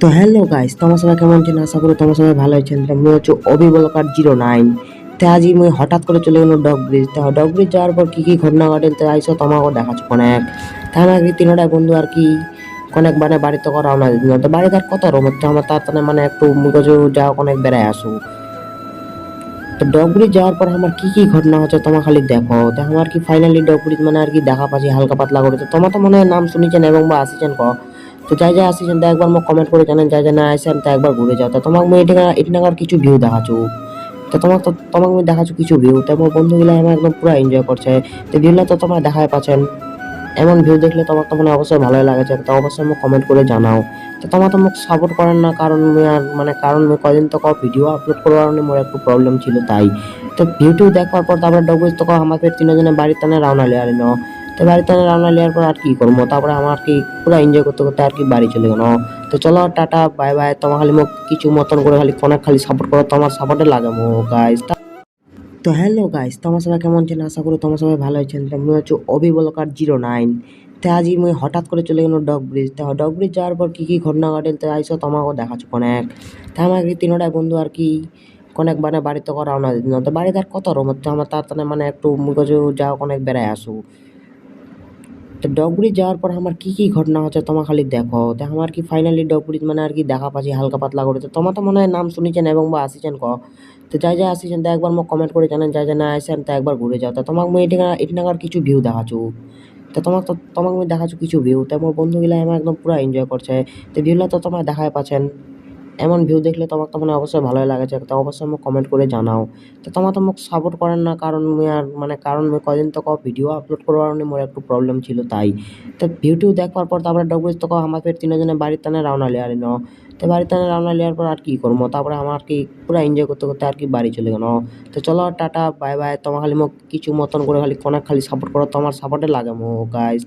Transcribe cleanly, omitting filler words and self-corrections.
তো hello guys, তোমার সবাই কেমন আছেন? আশা করি তোমার সবাই ভালো আছেন। তো আমি হচ্ছে অবিবলকার 09। তো আজ আমি হঠাৎ করে চলে গেল ডগ ব্রিজ। তো ডগ ব্রিজ যাওয়ার পর কি কি ঘটনা ঘটে তো আইসো তোমাকে দেখাচ্ছি অনেক। তা আমার কি তিনটা বন্ধু আর কি অনেক মানে বাড়িতে করা রওনা দিল। তো বাড়িতে আর কত রকম তো আমার তার মানে একটু মুগজু যাও অনেক বেড়ায় আসু। তো ডগ ব্রিজ যাওয়ার পর আমার কি কি ঘটনা হচ্ছে তোমার খালি দেখো। তো আমার কি ফাইনালি ডগ ব্রিজ মানে আর কি দেখা পাচ্ছি হালকা পাতলা করে। তো তোমার তো মনে হয় নাম শুনেছেন এবং বা আসিছেন ক। তো যাই যাই আসিছেন তো একবার মোক কমেন্ট করে জানেন, যাই যাই না আসেন তো একবার ঘুরে যাও। তো তোমাকে মই এটি নাগার কিছু ভিউ দেখাচ্ছু। তো তোমাকে আমি দেখাচ্ছু কিছু ভিউ। তো আমার বন্ধুগুলা আমার একদম পুরো এনজয় করছে। তো ভিউগুলা তো তোমরা দেখায় পাচ্ছেন। এমন ভিউ দেখলে তোমার তো মানে অবশ্যই ভালোই লাগেছে। তো অবশ্যই মোক কমেন্ট করে জানাও। তো তোমার তো মোক সাপোর্ট করেন না, কারণ মুই আর মানে কারণ মুই কদিন তো ভিডিও আপলোড করার কারণে মোর একটু প্রবলেম ছিল তাই। তো ভিডিও দেখবার পর তারপরে ডগুইজ তো আমাদের তিনজনে বাড়ির টানে রওনা লিয়ার ন। তো বাড়ির টানে রওনা লিয়ার পর আর কি করবো, তারপরে আমার কি পুরো এনজয় করতে করতে আর কি বাড়ি চলে গেল। তো চলো টাটা বাই বাই। তোমার খালি মোক কিছু মতন করে খালি ফোনে খালি সাপোর্ট করো, তোমার সাপোর্টে লাগাবো গাইস। তো হ্যালো গাইস, তোমার সবাই কেমন আছেন? আশা করি তোমার সবাই ভালো আছেন। তো আমি হচ্ছে অবিবলকার 09। তো আজ আমি হঠাৎ করে চলে গেল ডগ ব্রিজ। তো ডগ ব্রিজ যাওয়ার পর কি কি ঘটনা ঘটে তো আইসো তোমাকে দেখাচ্ছি অনেক। তা আমার কি তিনটা বন্ধু আর কি অনেক মানে বাড়িতে করা রওনা দিল। তো বাড়িতে আর কত রকম তো আমার তার মানে একটু মুগজু যাও অনেক বেড়ায় আসু। তো ডগবুড়ি যাওয়ার পর আমার কি কি ঘটনা হচ্ছে তোমার খালি দেখো। তো আমার কি ফাইনালি ডগবুড়ি মানে আর কি দেখা পাচ্ছি হালকা পাতলা করে। তো তোমার তো মনে হয় নাম শুনেছেন এবং বা আসিছেন ক। তো যাই যাই আসিছেন তো একবার মোক কমেন্ট করে জানেন, যাই যাই না আসেন তো একবার ঘুরে যাও। তো তোমাকে মই এটি নাগার কিছু ভিউ দেখাচ্ছু। তো তোমাকে আমি দেখাচ্ছু কিছু ভিউ। তো আমার বন্ধুগুলা আমার একদম পুরো এনজয় করছে। তো ভিউগুলা তো তোমরা দেখায় পাচ্ছেন। এমন ভিউ দেখলে তোমার তো মানে অবশ্যই ভালোই লাগেছে। তো অবশ্যই মোক কমেন্ট করে জানাও। তো তোমার তো মোক সাপোর্ট করেন না, কারণ মুই আর মানে কারণ মুই কদিন তো ভিডিও আপলোড করার কারণে মোর একটু প্রবলেম ছিল তাই। তো ভিউটিউ দেখবার পর তারপরে ডগুইজ তো আমাদের তিনজনে বাড়ির টানে রওনা লিয়ার ন। তো বাড়ির টানে রওনা লিয়ার পর আর কি করবো, তারপরে আমার কি পুরো এনজয় করতে করতে আর কি বাড়ি চলে গেল। তো চলো টাটা বাই বাই। তোমার খালি মোক কিছু মতন করে খালি ফোনে খালি সাপোর্ট করো, তোমার সাপোর্টে লাগামো গাইজ।